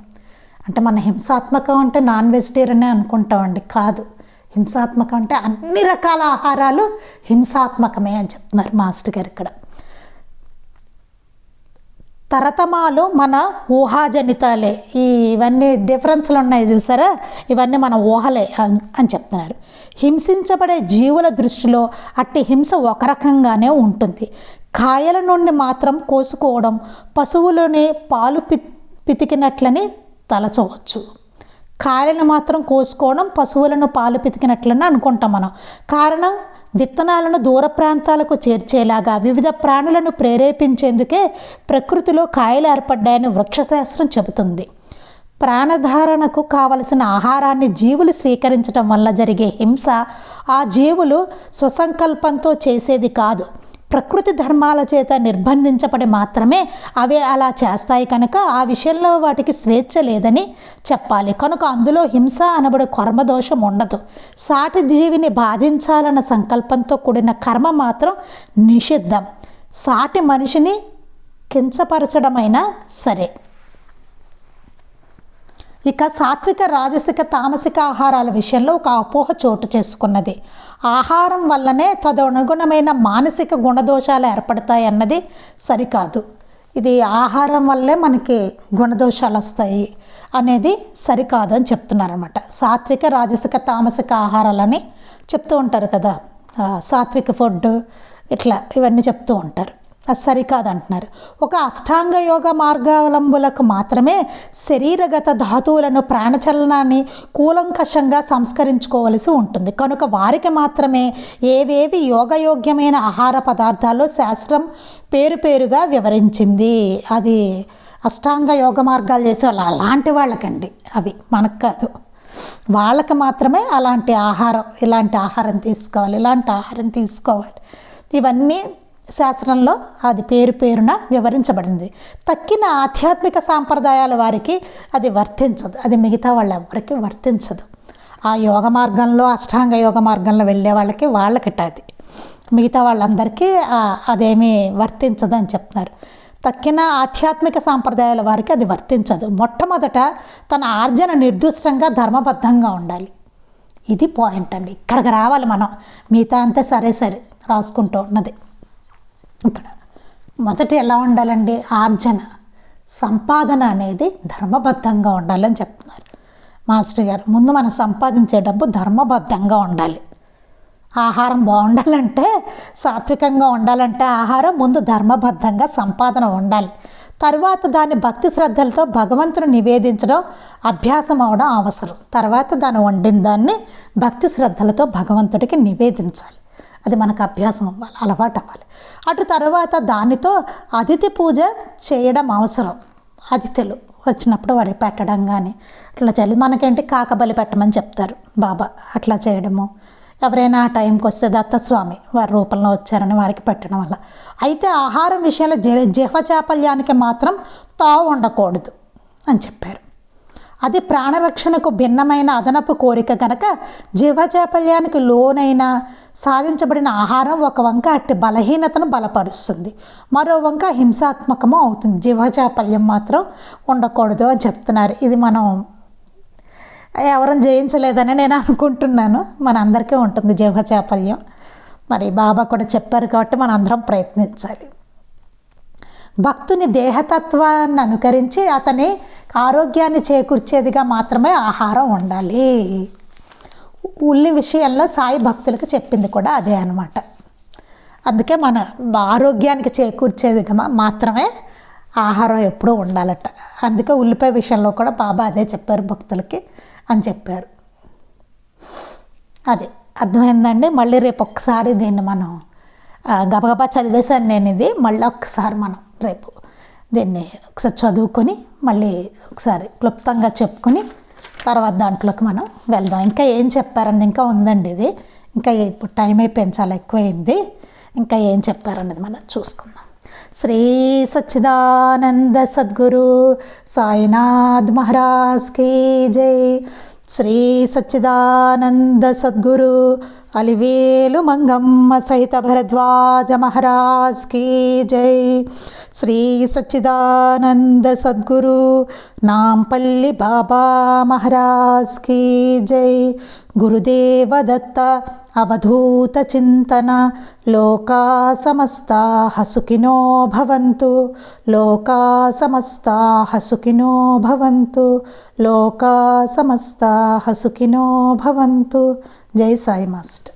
అంటే మన హింసాత్మకం అంటే నాన్ వెజిటేరియనే అనుకుంటామండి, కాదు. హింసాత్మకం అంటే అన్ని రకాల ఆహారాలు హింసాత్మకమే అని చెప్తున్నారు మాస్టర్ గారు ఇక్కడ. తరతమాలు మన ఊహాజనితాలే, ఇవన్నీ డిఫరెన్స్లు ఉన్నాయి చూసారా, ఇవన్నీ మన ఊహలే అని చెప్తున్నారు. హింసించబడే జీవుల దృష్టిలో అట్టి హింస ఒక రకంగానే ఉంటుంది. కాయల నుండి మాత్రం కోసుకోవడం పశువులోనే పాలు పితికినట్లని తలచవచ్చు. కాయలను మాత్రం కోసుకోవడం పశువులను పాలు పితికినట్లని అనుకుంటాం మనం. కారణం, విత్తనాలను దూర ప్రాంతాలకు చేర్చేలాగా వివిధ ప్రాణులను ప్రేరేపించేందుకే ప్రకృతిలో కాయలు ఏర్పడ్డాయని వృక్షశాస్త్రం చెబుతుంది. ప్రాణధారణకు కావలసిన ఆహారాన్ని జీవులు స్వీకరించడం వల్ల జరిగే హింస ఆ జీవులు స్వసంకల్పంతో చేసేది కాదు. ప్రకృతి ధర్మాల చేత నిర్బంధించబడి మాత్రమే అవే అలా చేస్తాయి కనుక ఆ విషయంలో వాటికి స్వేచ్ఛ లేదని చెప్పాలి. కనుక అందులో హింస అనబడే కర్మదోషం ఉండదు. సాటి జీవిని బాధించాలన్న సంకల్పంతో కూడిన కర్మ మాత్రం నిషిద్ధం. సాటి మనిషిని కించపరచడమైనా సరే. ఇక సాత్విక, రాజసిక, తామసిక ఆహారాల విషయంలో ఒక అపోహ చోటు చేసుకున్నది. ఆహారం వల్లనే తదనుగుణమైన మానసిక గుణదోషాలు ఏర్పడతాయి అన్నది సరికాదు. ఇది ఆహారం వల్లే మనకి గుణదోషాలు వస్తాయి అనేది సరికాదని చెప్తున్నారనమాట. సాత్విక, రాజసిక, తామసిక ఆహారాలని చెప్తూ ఉంటారు కదా, సాత్విక ఫుడ్ ఇట్లా ఇవన్నీ చెప్తూ ఉంటారు. అది సరికాదంటున్నారు. ఒక అష్టాంగ యోగ మార్గావలంబులకు మాత్రమే శరీరగత ధాతువులను, ప్రాణచలనాన్ని కూలంకషంగా సంస్కరించుకోవలసి ఉంటుంది. కనుక వారికి మాత్రమే ఏవేవి యోగయోగ్యమైన ఆహార పదార్థాల్లో శాస్త్రం పేరుగా వివరించింది. అది అష్టాంగ యోగ మార్గాలు చేసే వాళ్ళు అలాంటి వాళ్ళకండి, అవి మనకు కాదు. వాళ్ళకి మాత్రమే అలాంటి ఆహారం, ఇలాంటి ఆహారం తీసుకోవాలి, ఇలాంటి ఆహారం తీసుకోవాలి, ఇవన్నీ శాస్త్రంలో అది పేరున వివరించబడింది. తక్కిన ఆధ్యాత్మిక సాంప్రదాయాల వారికి అది వర్తించదు, అది మిగతా వాళ్ళెవ్వరికి వర్తించదు. ఆ యోగ మార్గంలో, అష్టాంగ యోగ మార్గంలో వెళ్ళే వాళ్ళకిట అది, మిగతా వాళ్ళందరికీ అదేమీ వర్తించదు అని చెప్తున్నారు. తక్కిన ఆధ్యాత్మిక సాంప్రదాయాల వారికి అది వర్తించదు. మొట్టమొదట తన ఆర్జన నిర్దిష్టంగా ధర్మబద్ధంగా ఉండాలి. ఇది పాయింట్ అండి, ఇక్కడికి రావాలి మనం. మిగతా అంతా సరే రాసుకుంటూ ఉన్నది. ఇక్కడ మొదటి ఎలా ఉండాలండి, ఆర్జన, సంపాదన అనేది ధర్మబద్ధంగా ఉండాలని చెప్తున్నారు మాస్టర్ గారు. ముందు మనం సంపాదించే డబ్బు ధర్మబద్ధంగా ఉండాలి. ఆహారం బాగుండాలంటే, సాత్వికంగా ఉండాలంటే ఆహారం ముందు ధర్మబద్ధంగా సంపాదన ఉండాలి. తర్వాత దాన్ని భక్తి శ్రద్ధలతో భగవంతుని నివేదించడం అభ్యాసం అవడం అవసరం. తర్వాత దాన్ని వండిన దాన్ని భక్తి శ్రద్ధలతో భగవంతుడికి నివేదించాలి. అది మనకు అభ్యాసం అవ్వాలి, అలవాటు అవ్వాలి. అటు తర్వాత దానితో అతిథి పూజ చేయడం అవసరం. అతిథులు వచ్చినప్పుడు వారికి పెట్టడం కానీ అట్లా చేయాలి. మనకేంటి కాకబలి పెట్టమని చెప్తారు బాబా, అట్లా చేయడము. ఎవరైనా ఆ టైంకి వస్తే దత్తస్వామి వారి రూపంలో వచ్చారని వారికి పెట్టడం వల్ల. అయితే ఆహారం విషయంలో జిహ్వ చాపల్యానికి మాత్రం తావు ఉండకూడదు అని చెప్పారు. అది ప్రాణరక్షణకు భిన్నమైన అదనపు కోరిక కనుక జిహ్వ చాపల్యానికి లోనైన సాధించబడిన ఆహారం ఒక వంక అట్టి బలహీనతను బలపరుస్తుంది, మరో వంక హింసాత్మకము అవుతుంది. జిహ్వ చాపల్యం మాత్రం ఉండకూడదు అని చెప్తున్నారు. ఇది మనం ఎవరం జయించలేదని నేను అనుకుంటున్నాను. మన అందరికీ ఉంటుంది జిహ్వ చాపల్యం. మరి బాబా కూడా చెప్పారు కాబట్టి మనం అందరం ప్రయత్నించాలి. భక్తుని దేహతత్వాన్ని అనుకరించి అతని ఆరోగ్యాన్ని చేకూర్చేదిగా మాత్రమే ఆహారం ఉండాలి. ఉల్లి విషయంలో సాయి భక్తులకు చెప్పింది కూడా అదే అన్నమాట. అందుకే మన ఆరోగ్యానికి చేకూర్చేదిగా మాత్రమే ఆహారం ఎప్పుడూ ఉండాలట. అందుకే ఉల్లిపాయ విషయంలో కూడా బాబా అదే చెప్పారు భక్తులకి అని చెప్పారు. అదే అర్థమైందండి. మళ్ళీ రేపు ఒక్కసారి దీన్ని మనం గబగబా చదివేశాను నేను. ఇది మళ్ళీ ఒక్కసారి మనం రేపు దీన్ని ఒకసారి చదువుకొని మళ్ళీ ఒకసారి క్లుప్తంగా చెప్పుకొని తర్వాత దాంట్లోకి మనం వెళ్దాం. ఇంకా ఏం చెప్పారండి, ఇంకా ఉందండి ఇది. ఇంకా ఇప్పుడు టైం అయిపోయింది, చాలా ఎక్కువైంది. ఇంకా ఏం చెప్పారన్నది మనం చూసుకుందాం. శ్రీ సచ్చిదానంద సద్గురు సాయినాథ్ మహారాజ్ కీ జై. శ్రీ సచ్చిదానంద సద్గురు అలివేలు మంగమ్మ సహిత భరద్వాజ మహారాజ్ కీ జై. శ్రీ సచ్చిదానంద సద్గురు నాంపల్లి బాబా మహారాజ్ కీ జై. గురుదేవ దత్త అవధూత చింతన. లోకా సమస్తాః సుఖినో భవంతు. లోకా సమస్తాః సుఖినో భవంతు. లోకా సమస్తాః సుఖినో భవంతు. జై సాయి మాస్టర్.